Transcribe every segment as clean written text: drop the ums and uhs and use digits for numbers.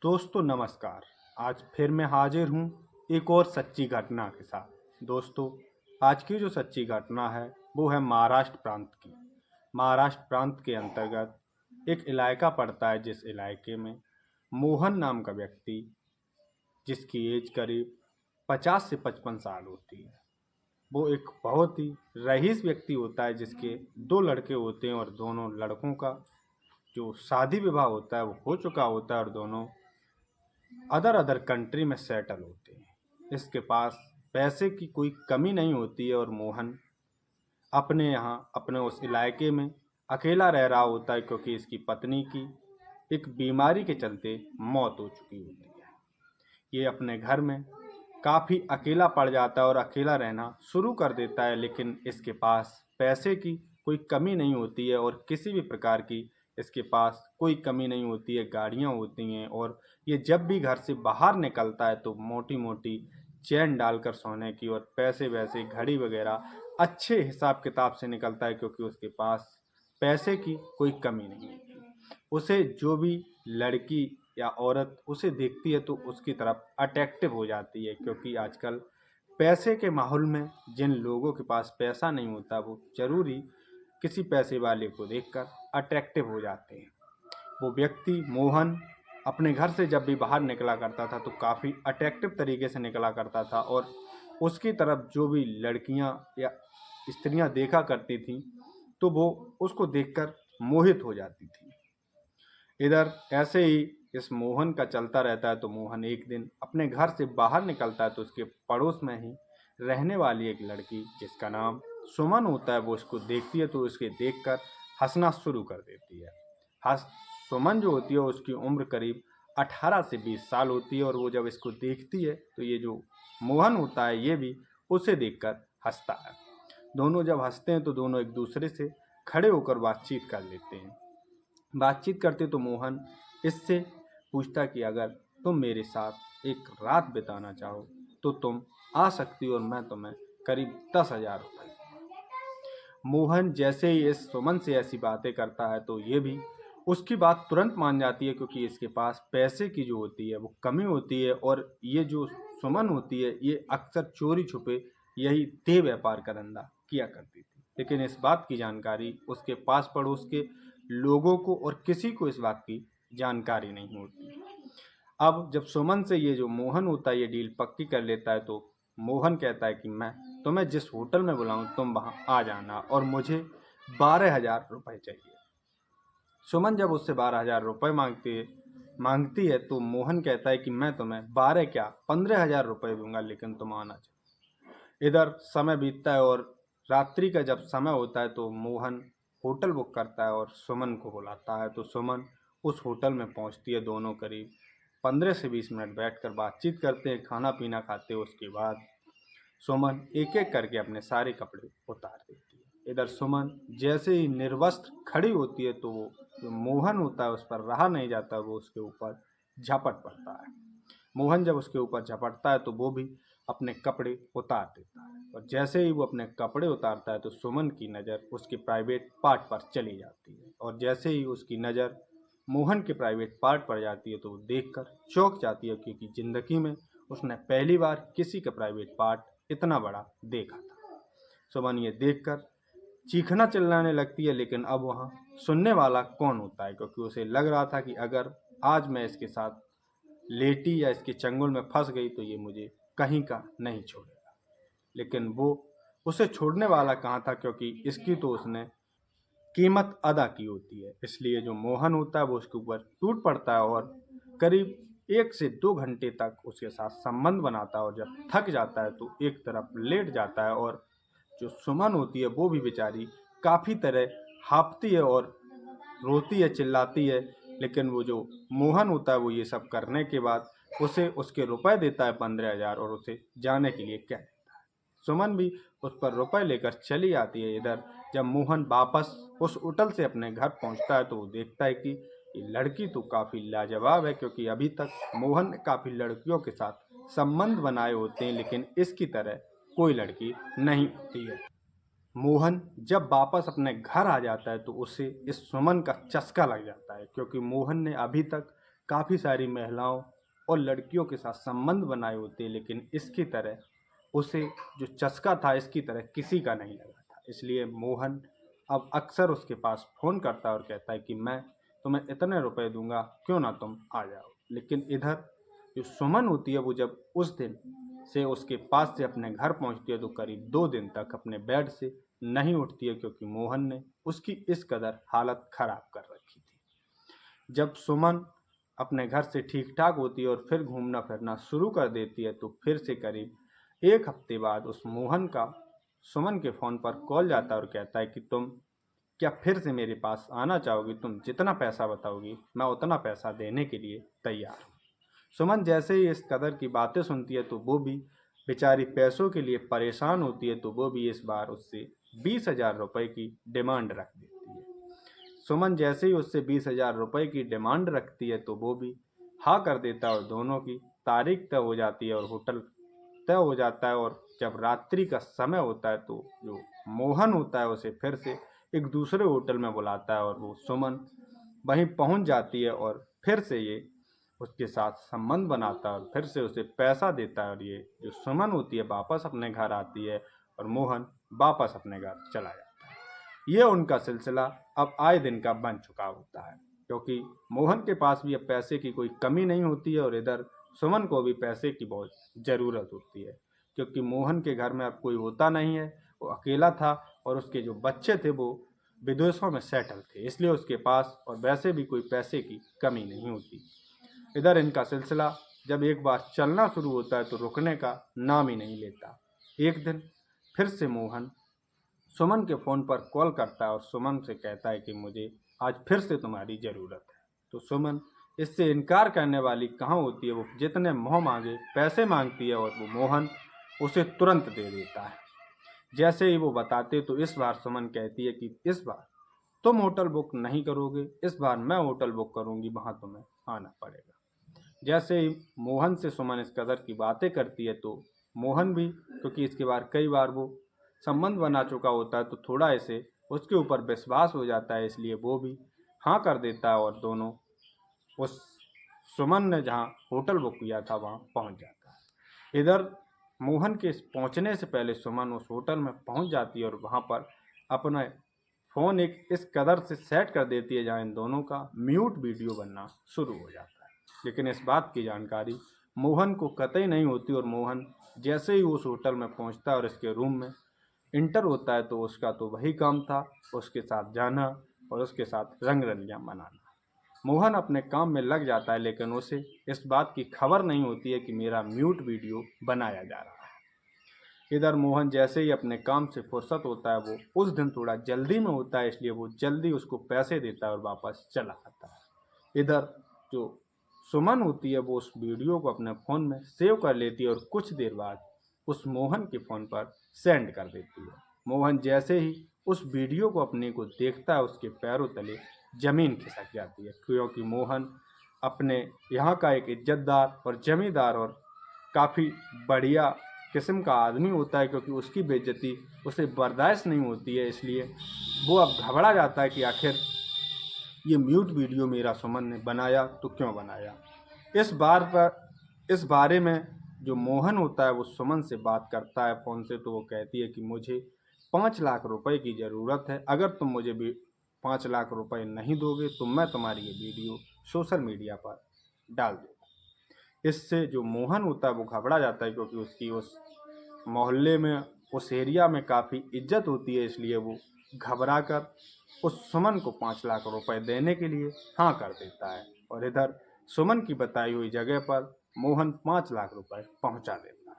दोस्तों नमस्कार। आज फिर मैं हाजिर हूँ एक और सच्ची घटना के साथ। दोस्तों, आज की जो सच्ची घटना है वो है महाराष्ट्र प्रांत की। महाराष्ट्र प्रांत के अंतर्गत एक इलाका पड़ता है, जिस इलाके में मोहन नाम का व्यक्ति, जिसकी एज करीब 50 से 55 साल होती है, वो एक बहुत ही रईस व्यक्ति होता है, जिसके 2 लड़के होते हैं और दोनों लड़कों का जो शादी विवाह होता है वो हो चुका होता है और दोनों अदर कंट्री में सेटल होते हैं। इसके पास पैसे की कोई कमी नहीं होती है और मोहन अपने यहाँ अपने उस इलाके में अकेला रह रहा होता है, क्योंकि इसकी पत्नी की एक बीमारी के चलते मौत हो चुकी होती है। ये अपने घर में काफ़ी अकेला पड़ जाता है और अकेला रहना शुरू कर देता है, लेकिन इसके पास पैसे की कोई कमी नहीं होती है और किसी भी प्रकार की इसके पास कोई कमी नहीं होती है। गाड़ियाँ होती हैं और ये जब भी घर से बाहर निकलता है तो मोटी मोटी चैन डालकर सोने की, और पैसे वैसे घड़ी वगैरह अच्छे हिसाब किताब से निकलता है, क्योंकि उसके पास पैसे की कोई कमी नहीं होती। उसे जो भी लड़की या औरत उसे देखती है तो उसकी तरफ अट्रैक्टिव हो जाती है, क्योंकि आजकल पैसे के माहौल में जिन लोगों के पास पैसा नहीं होता वो ज़रूरी किसी पैसे वाले को देखकर अट्रैक्टिव हो जाते हैं। वो व्यक्ति मोहन अपने घर से जब भी बाहर निकला करता था तो काफ़ी अट्रैक्टिव तरीके से निकला करता था, और उसकी तरफ जो भी लड़कियां या स्त्रियां देखा करती थीं तो वो उसको देखकर मोहित हो जाती थी। इधर ऐसे ही इस मोहन का चलता रहता है, तो मोहन एक दिन अपने घर से बाहर निकलता है तो उसके पड़ोस में ही रहने वाली एक लड़की, जिसका नाम सुमन होता है, वो उसको देखती है तो उसके देखकर हंसना शुरू कर देती है। हंस सुमन जो होती है उसकी उम्र करीब 18 से 20 साल होती है, और वो जब इसको देखती है तो ये जो मोहन होता है ये भी उसे देखकर हंसता है। दोनों जब हंसते हैं तो दोनों एक दूसरे से खड़े होकर बातचीत कर लेते हैं। बातचीत करते तो मोहन इससे पूछता कि अगर तुम मेरे साथ एक रात बिताना चाहो तो तुम आ सकती हो, और मैं तुम्हें करीब 10,000 रुपये। मोहन जैसे ही इस सुमन से ऐसी बातें करता है तो ये भी उसकी बात तुरंत मान जाती है, क्योंकि इसके पास पैसे की जो होती है वो कमी होती है, और ये जो सुमन होती है ये अक्सर चोरी छुपे यही देह व्यापार का धंधा किया करती थी। लेकिन इस बात की जानकारी उसके पास पड़ोस के लोगों को और किसी को इस बात की जानकारी नहीं होती। अब जब सुमन से ये जो मोहन होता है ये डील पक्की कर लेता है, तो मोहन कहता है कि मैं तुम्हें जिस होटल में बुलाऊं तुम वहां आ जाना, और मुझे 12,000 रुपये चाहिए। सुमन जब उससे 12,000 रुपये मांगती है तो मोहन कहता है कि मैं तुम्हें 12 क्या 15,000 रुपये दूंगा, लेकिन तुम आना चाहिए। इधर समय बीतता है और रात्रि का जब समय होता है तो मोहन होटल बुक करता है और सुमन को बुलाता है। तो सुमन उस होटल में पहुंचती है। दोनों करीब 15 से 20 मिनट बैठकर बातचीत करते हैं, खाना पीना खाते हैं। उसके बाद सुमन एक एक करके अपने सारे कपड़े उतार देती है। इधर सुमन जैसे ही निर्वस्त्र खड़ी होती है तो वो जो मोहन होता है उस पर रहा नहीं जाता, वो उसके ऊपर झपट पड़ता है। मोहन जब उसके ऊपर झपटता है तो वो भी अपने कपड़े उतार देता है, और जैसे ही वो अपने कपड़े उतारता है तो सुमन की नज़र उसके प्राइवेट पार्ट पर चली जाती है, और जैसे ही उसकी नज़र मोहन के प्राइवेट पार्ट पर जाती है तो वो देखकर चौंक जाती है, क्योंकि ज़िंदगी में उसने पहली बार किसी का प्राइवेट पार्ट इतना बड़ा देखा था। सुमन ये देखकर चीखना चिल्लाने लगती है, लेकिन अब वहाँ सुनने वाला कौन होता है, क्योंकि उसे लग रहा था कि अगर आज मैं इसके साथ लेटी या इसके चंगुल में फंस गई तो ये मुझे कहीं का नहीं छोड़ेगा। लेकिन वो उसे छोड़ने वाला कहाँ था, क्योंकि इसकी तो उसने कीमत अदा की होती है। इसलिए जो मोहन होता है वो उसके ऊपर टूट पड़ता है और करीब 1 से 2 घंटे तक उसके साथ संबंध बनाता है, और जब थक जाता है तो एक तरफ लेट जाता है। और जो सुमन होती है वो भी बेचारी काफ़ी तरह हांफती है और रोती है, चिल्लाती है, लेकिन वो जो मोहन होता है वो ये सब करने के बाद उसे उसके रुपए देता है 15,000, और उसे जाने के लिए कह देता है। सुमन भी उस पर रुपए लेकर चली आती है। इधर जब मोहन वापस उस होटल से अपने घर पहुंचता है तो वो देखता है कि ये लड़की तो काफ़ी लाजवाब है, क्योंकि अभी तक मोहन ने काफ़ी लड़कियों के साथ संबंध बनाए होते हैं, लेकिन इसकी तरह कोई लड़की नहीं होती है। मोहन जब वापस अपने घर आ जाता है तो उसे इस सुमन का चस्का लग जाता है, क्योंकि मोहन ने अभी तक काफ़ी सारी महिलाओं और लड़कियों के साथ संबंध बनाए होते, लेकिन इसकी तरह उसे जो चस्का था इसकी तरह किसी का नहीं लगा था। इसलिए मोहन अब अक्सर उसके पास फ़ोन करता है और कहता है कि मैं तुम्हें इतने रुपए दूंगा, क्यों ना तुम आ जाओ। लेकिन इधर जो सुमन होती है वो जब उस दिन से उसके पास से अपने घर पहुंचती है तो करीब 2 दिन तक अपने बेड से नहीं उठती है, क्योंकि मोहन ने उसकी इस कदर हालत खराब कर रखी थी। जब सुमन अपने घर से ठीक ठाक होती है और फिर घूमना फिरना शुरू कर देती है तो फिर से करीब 1 हफ्ते बाद उस मोहन का सुमन के फ़ोन पर कॉल जाता है और कहता है कि तुम क्या फिर से मेरे पास आना चाहोगी? तुम जितना पैसा बताओगी मैं उतना पैसा देने के लिए तैयार हूँ। सुमन जैसे ही इस कदर की बातें सुनती है तो वो भी बेचारी पैसों के लिए परेशान होती है, तो वो भी इस बार उससे 20,000 रुपये की डिमांड रख देती है। सुमन जैसे ही उससे 20,000 रुपये की डिमांड रखती है तो वो भी हाँ कर देता है और दोनों की तारीख तय हो जाती है और होटल तय हो जाता है। और जब रात्रि का समय होता है तो जो मोहन होता है उसे फिर से एक दूसरे होटल में बुलाता है और वो सुमन वहीं पहुंच जाती है और फिर से ये उसके साथ संबंध बनाता है और फिर से उसे पैसा देता है और ये जो सुमन होती है वापस अपने घर आती है और मोहन वापस अपने घर चला जाता है। ये उनका सिलसिला अब आए दिन का बन चुका होता है, क्योंकि मोहन के पास भी अब पैसे की कोई कमी नहीं होती है और इधर सुमन को भी पैसे की बहुत ज़रूरत होती है, क्योंकि मोहन के घर में अब कोई होता नहीं है, वो अकेला था और उसके जो बच्चे थे वो विदेशों में सेटल थे, इसलिए उसके पास और वैसे भी कोई पैसे की कमी नहीं होती। इधर इनका सिलसिला जब एक बार चलना शुरू होता है तो रुकने का नाम ही नहीं लेता। एक दिन फिर से मोहन सुमन के फ़ोन पर कॉल करता है और सुमन से कहता है कि मुझे आज फिर से तुम्हारी ज़रूरत है। तो सुमन इससे इनकार करने वाली कहाँ होती है, वो जितने मुँह मांगे पैसे मांगती है और वो मोहन उसे तुरंत दे देता है। जैसे ही वो बताते तो इस बार सुमन कहती है कि इस बार तुम होटल बुक नहीं करोगे, इस बार मैं होटल बुक करूँगी, वहाँ तुम्हें आना पड़ेगा। जैसे ही मोहन से सुमन इस कदर की बातें करती है तो मोहन भी, क्योंकि इसके बार कई बार वो संबंध बना चुका होता है तो थोड़ा ऐसे उसके ऊपर विश्वास हो जाता है, इसलिए वो भी हाँ कर देता है और दोनों उस सुमन ने जहाँ होटल बुक किया था वहाँ पहुँच जाता है। इधर मोहन के पहुँचने से पहले सुमन उस होटल में पहुँच जाती है और वहाँ पर अपना फ़ोन एक इस कदर से सेट कर देती है जहाँ इन दोनों का म्यूट वीडियो बनना शुरू हो जाता है। लेकिन इस बात की जानकारी मोहन को कतई नहीं होती और मोहन जैसे ही उस होटल में पहुँचता है और इसके रूम में इंटर होता है तो उसका तो वही काम था, उसके साथ जाना और उसके साथ रंग रलियाँ मनाना। मोहन अपने काम में लग जाता है, लेकिन उसे इस बात की खबर नहीं होती है कि मेरा म्यूट वीडियो बनाया जा रहा है। इधर मोहन जैसे ही अपने काम से फुर्सत होता है, वो उस दिन थोड़ा जल्दी में होता है, इसलिए वो जल्दी उसको पैसे देता है और वापस चला आता है। इधर जो सुमन होती है वो उस वीडियो को अपने फ़ोन में सेव कर लेती है और कुछ देर बाद उस मोहन के फ़ोन पर सेंड कर देती है। मोहन जैसे ही उस वीडियो को अपने को देखता है उसके पैरों तले ज़मीन खिसक जाती है, क्योंकि मोहन अपने यहाँ का एक इज्जतदार और जमींदार और काफ़ी बढ़िया किस्म का आदमी होता है, क्योंकि उसकी बेइज्जती उसे बर्दाश्त नहीं होती है। इसलिए वो अब घबरा जाता है कि आखिर ये म्यूट वीडियो मेरा सुमन ने बनाया तो क्यों बनाया। इस बारे में जो मोहन होता है वो सुमन से बात करता है फ़ोन से, तो वो कहती है कि मुझे 5 लाख रुपए की ज़रूरत है, अगर तुम मुझे भी 5 लाख रुपए नहीं दोगे तो मैं तुम्हारी ये वीडियो सोशल मीडिया पर डाल दूँगा। इससे जो मोहन होता है वो घबरा जाता है, क्योंकि उसकी उस मोहल्ले में उस एरिया में काफ़ी इज्जत होती है, इसलिए वो घबरा कर उस सुमन को 5 लाख रुपए देने के लिए हाँ कर देता है। और इधर सुमन की बताई हुई जगह पर मोहन 5 लाख रुपए पहुंचा देता है।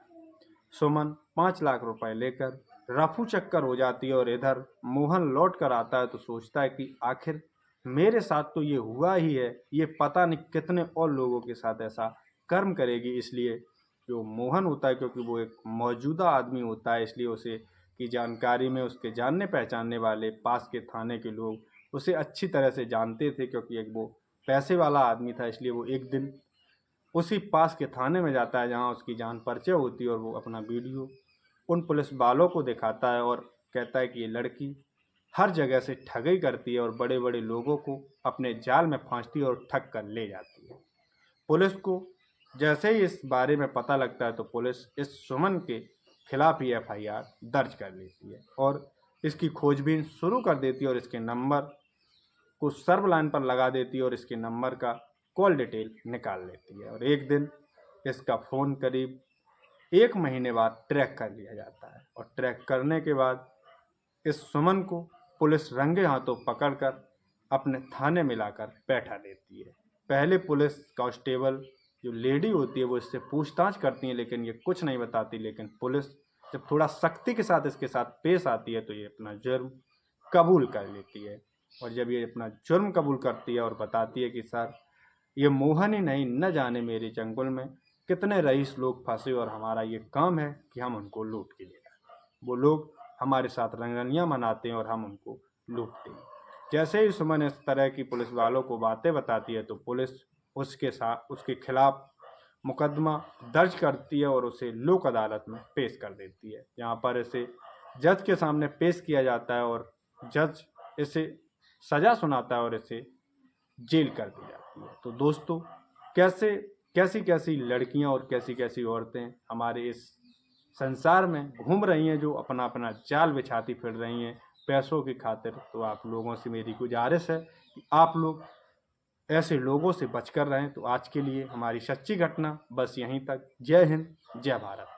सुमन 5 लाख रुपए लेकर रफू चक्कर हो जाती है और इधर मोहन लौट कर आता है तो सोचता है कि आखिर मेरे साथ तो ये हुआ ही है, ये पता नहीं कितने और लोगों के साथ ऐसा कर्म करेगी। इसलिए जो मोहन होता है, क्योंकि वो एक मौजूदा आदमी होता है, इसलिए उसे की जानकारी में उसके जानने पहचानने वाले पास के थाने के लोग उसे अच्छी तरह से जानते थे, क्योंकि एक वो पैसे वाला आदमी था। इसलिए वो एक दिन उसी पास के थाने में जाता है जहाँ उसकी जान परिचय होती है और वो अपना वीडियो उन पुलिस वालों को दिखाता है और कहता है कि ये लड़की हर जगह से ठगी करती है और बड़े बड़े लोगों को अपने जाल में फांसती है और ठग कर ले जाती है। पुलिस को जैसे ही इस बारे में पता लगता है तो पुलिस इस सुमन के खिलाफ ही एफआईआर दर्ज कर लेती है और इसकी खोजबीन शुरू कर देती है और इसके नंबर को सर्व लाइन पर लगा देती है और इसके नंबर का कॉल डिटेल निकाल लेती है। और एक दिन इसका फ़ोन करीब 1 महीने बाद ट्रैक कर लिया जाता है और ट्रैक करने के बाद इस सुमन को पुलिस रंगे हाथों पकड़कर अपने थाने में लाकर बैठा देती है। पहले पुलिस कांस्टेबल जो लेडी होती है वो इससे पूछताछ करती है, लेकिन ये कुछ नहीं बताती। लेकिन पुलिस जब थोड़ा सख्ती के साथ इसके साथ पेश आती है तो ये अपना जुर्म कबूल कर लेती है। और जब ये अपना जुर्म कबूल करती है और बताती है कि सर ये मोहन ही नहीं, न जाने मेरे चंगुल में कितने रईस लोग फंसे और हमारा ये काम है कि हम उनको लूट के ले आए। वो लोग हमारे साथ रंगरलियाँ मनाते हैं और हम उनको लूटते हैं। जैसे ही सुमन इस तरह की पुलिस वालों को बातें बताती है तो पुलिस उसके खिलाफ मुकदमा दर्ज करती है और उसे लोक अदालत में पेश कर देती है, जहाँ पर इसे जज के सामने पेश किया जाता है और जज इसे सज़ा सुनाता है और इसे जेल कर दी जाती है। तो दोस्तों, कैसी कैसी लड़कियां और कैसी कैसी औरतें हमारे इस संसार में घूम रही हैं, जो अपना अपना जाल बिछाती फिर रही हैं पैसों की खातिर। तो आप लोगों से मेरी गुजारिश है कि आप लोग ऐसे लोगों से बचकर रहें। तो आज के लिए हमारी सच्ची घटना बस यहीं तक। जय हिंद, जय भारत।